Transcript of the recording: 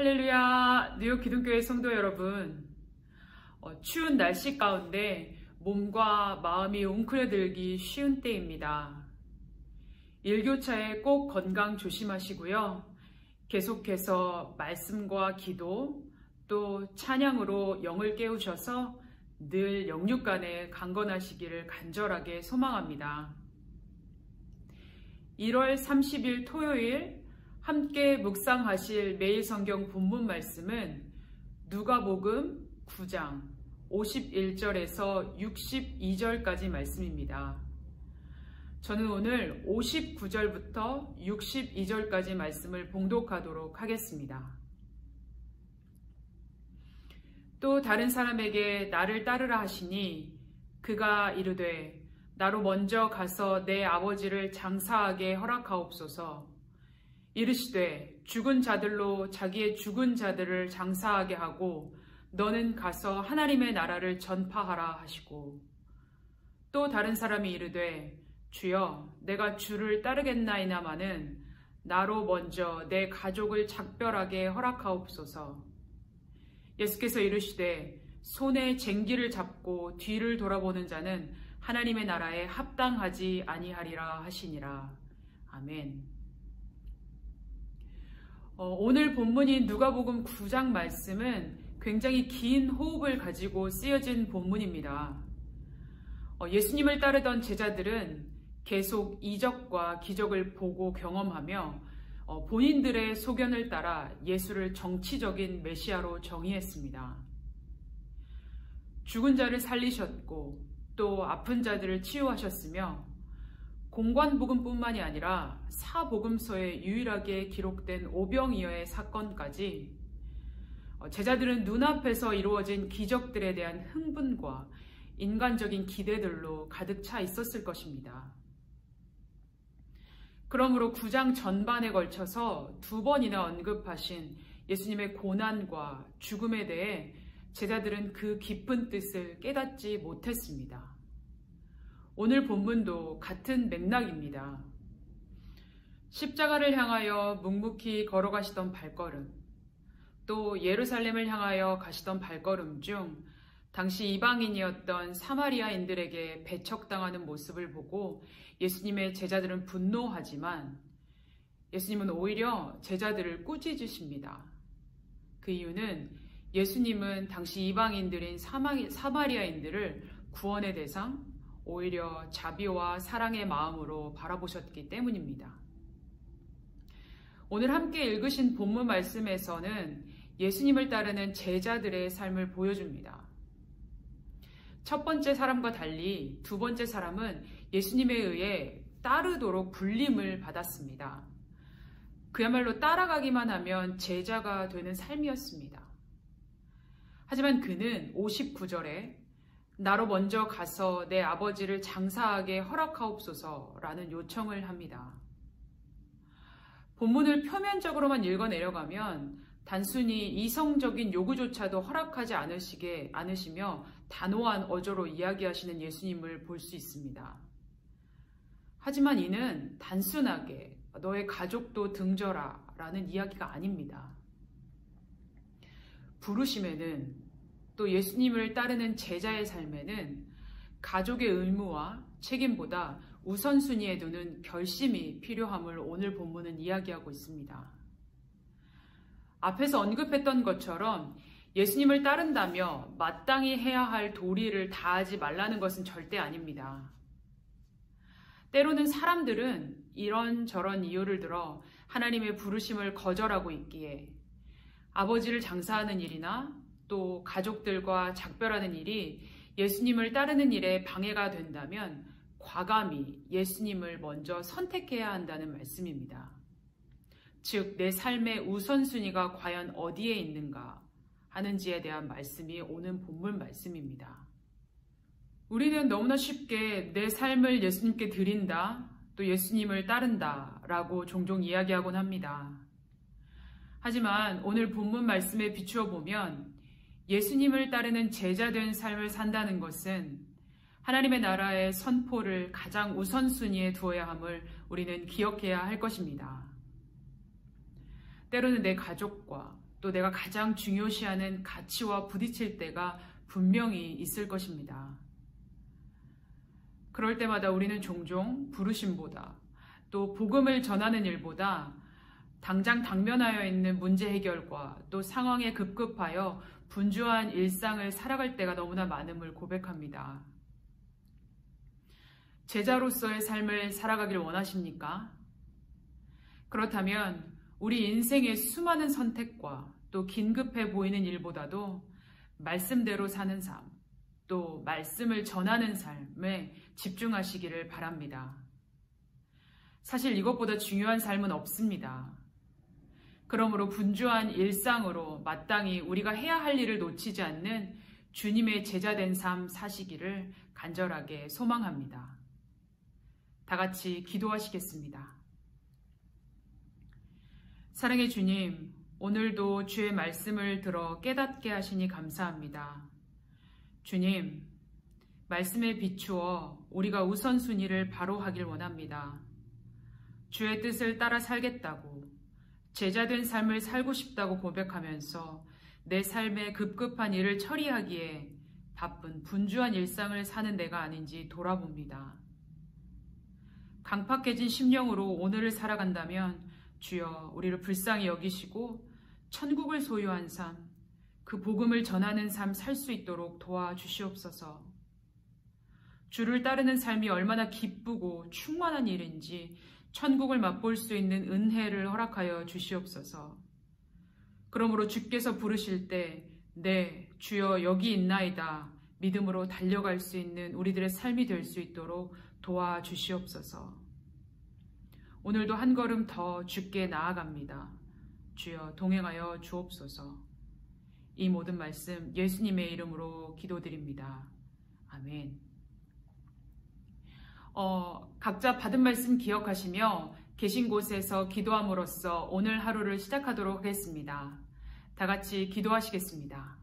할렐루야, 뉴욕 기둥교회 성도 여러분. 추운 날씨 가운데 몸과 마음이 웅크려들기 쉬운 때입니다. 일교차에 꼭 건강 조심하시고요. 계속해서 말씀과 기도, 또 찬양으로 영을 깨우셔서 늘 영육간에 강건하시기를 간절하게 소망합니다. 1월 30일 토요일 함께 묵상하실 매일 성경 본문 말씀은 누가복음 9장 51절에서 62절까지 말씀입니다. 저는 오늘 59절부터 62절까지 말씀을 봉독하도록 하겠습니다. 또 다른 사람에게 나를 따르라 하시니 그가 이르되 나로 먼저 가서 내 아버지를 장사하게 허락하옵소서. 이르시되 죽은 자들로 자기의 죽은 자들을 장사하게 하고 너는 가서 하나님의 나라를 전파하라 하시고, 또 다른 사람이 이르되 주여 내가 주를 따르겠나이다마는 나로 먼저 내 가족을 작별하게 허락하옵소서. 예수께서 이르시되 손에 쟁기를 잡고 뒤를 돌아보는 자는 하나님의 나라에 합당하지 아니하리라 하시니라. 아멘. 오늘 본문인 누가복음 9장 말씀은 굉장히 긴 호흡을 가지고 쓰여진 본문입니다. 예수님을 따르던 제자들은 계속 이적과 기적을 보고 경험하며 본인들의 소견을 따라 예수를 정치적인 메시아로 정의했습니다. 죽은 자를 살리셨고 또 아픈 자들을 치유하셨으며 공관복음뿐만이 아니라 사복음서에 유일하게 기록된 오병이어의 사건까지 제자들은 눈앞에서 이루어진 기적들에 대한 흥분과 인간적인 기대들로 가득 차 있었을 것입니다. 그러므로 9장 전반에 걸쳐서 2번이나 언급하신 예수님의 고난과 죽음에 대해 제자들은 그 깊은 뜻을 깨닫지 못했습니다. 오늘 본문도 같은 맥락입니다. 십자가를 향하여 묵묵히 걸어가시던 발걸음, 또 예루살렘을 향하여 가시던 발걸음 중 당시 이방인이었던 사마리아인들에게 배척당하는 모습을 보고 예수님의 제자들은 분노하지만 예수님은 오히려 제자들을 꾸짖으십니다. 그 이유는 예수님은 당시 이방인들인 사마리아인들을 구원의 대상, 오히려 자비와 사랑의 마음으로 바라보셨기 때문입니다. 오늘 함께 읽으신 본문 말씀에서는 예수님을 따르는 제자들의 삶을 보여줍니다. 첫 번째 사람과 달리 두 번째 사람은 예수님에 의해 따르도록 불림을 받았습니다. 그야말로 따라가기만 하면 제자가 되는 삶이었습니다. 하지만 그는 59절에 나로 먼저 가서 내 아버지를 장사하게 허락하옵소서라는 요청을 합니다. 본문을 표면적으로만 읽어내려가면 단순히 이성적인 요구조차도 허락하지 않으시며 단호한 어조로 이야기하시는 예수님을 볼 수 있습니다. 하지만 이는 단순하게 너의 가족도 등져라 라는 이야기가 아닙니다. 부르심에는 또 예수님을 따르는 제자의 삶에는 가족의 의무와 책임보다 우선순위에 두는 결심이 필요함을 오늘 본문은 이야기하고 있습니다. 앞에서 언급했던 것처럼 예수님을 따른다며 마땅히 해야 할 도리를 다하지 말라는 것은 절대 아닙니다. 때로는 사람들은 이런저런 이유를 들어 하나님의 부르심을 거절하고 있기에 아버지를 장사하는 일이나 또 가족들과 작별하는 일이 예수님을 따르는 일에 방해가 된다면 과감히 예수님을 먼저 선택해야 한다는 말씀입니다. 즉, 내 삶의 우선순위가 과연 어디에 있는가 하는지에 대한 말씀이 오는 본문 말씀입니다. 우리는 너무나 쉽게 내 삶을 예수님께 드린다, 또 예수님을 따른다 라고 종종 이야기하곤 합니다. 하지만 오늘 본문 말씀에 비추어 보면 예수님을 따르는 제자된 삶을 산다는 것은 하나님의 나라의 선포를 가장 우선순위에 두어야 함을 우리는 기억해야 할 것입니다. 때로는 내 가족과 또 내가 가장 중요시하는 가치와 부딪힐 때가 분명히 있을 것입니다. 그럴 때마다 우리는 종종 부르심보다 또 복음을 전하는 일보다 당장 당면하여 있는 문제 해결과 또 상황에 급급하여 분주한 일상을 살아갈 때가 너무나 많음을 고백합니다. 제자로서의 삶을 살아가길 원하십니까? 그렇다면 우리 인생의 수많은 선택과 또 긴급해 보이는 일보다도 말씀대로 사는 삶, 또 말씀을 전하는 삶에 집중하시기를 바랍니다. 사실 이것보다 중요한 삶은 없습니다. 그러므로 분주한 일상으로 마땅히 우리가 해야 할 일을 놓치지 않는 주님의 제자된 삶 사시기를 간절하게 소망합니다. 다 같이 기도하시겠습니다. 사랑의 주님, 오늘도 주의 말씀을 들어 깨닫게 하시니 감사합니다. 주님, 말씀에 비추어 우리가 우선순위를 바로 하길 원합니다. 주의 뜻을 따라 살겠다고, 제자된 삶을 살고 싶다고 고백하면서 내 삶의 급급한 일을 처리하기에 바쁜 분주한 일상을 사는 내가 아닌지 돌아봅니다. 강팍해진 심령으로 오늘을 살아간다면 주여 우리를 불쌍히 여기시고 천국을 소유한 삶, 그 복음을 전하는 삶 살 수 있도록 도와주시옵소서. 주를 따르는 삶이 얼마나 기쁘고 충만한 일인지 천국을 맛볼 수 있는 은혜를 허락하여 주시옵소서. 그러므로 주께서 부르실 때 네, 주여 여기 있나이다 믿음으로 달려갈 수 있는 우리들의 삶이 될 수 있도록 도와주시옵소서. 오늘도 한 걸음 더 주께 나아갑니다. 주여 동행하여 주옵소서. 이 모든 말씀 예수님의 이름으로 기도드립니다. 아멘. 각자 받은 말씀 기억하시며 계신 곳에서 기도함으로써 오늘 하루를 시작하도록 하겠습니다. 다 같이 기도하시겠습니다.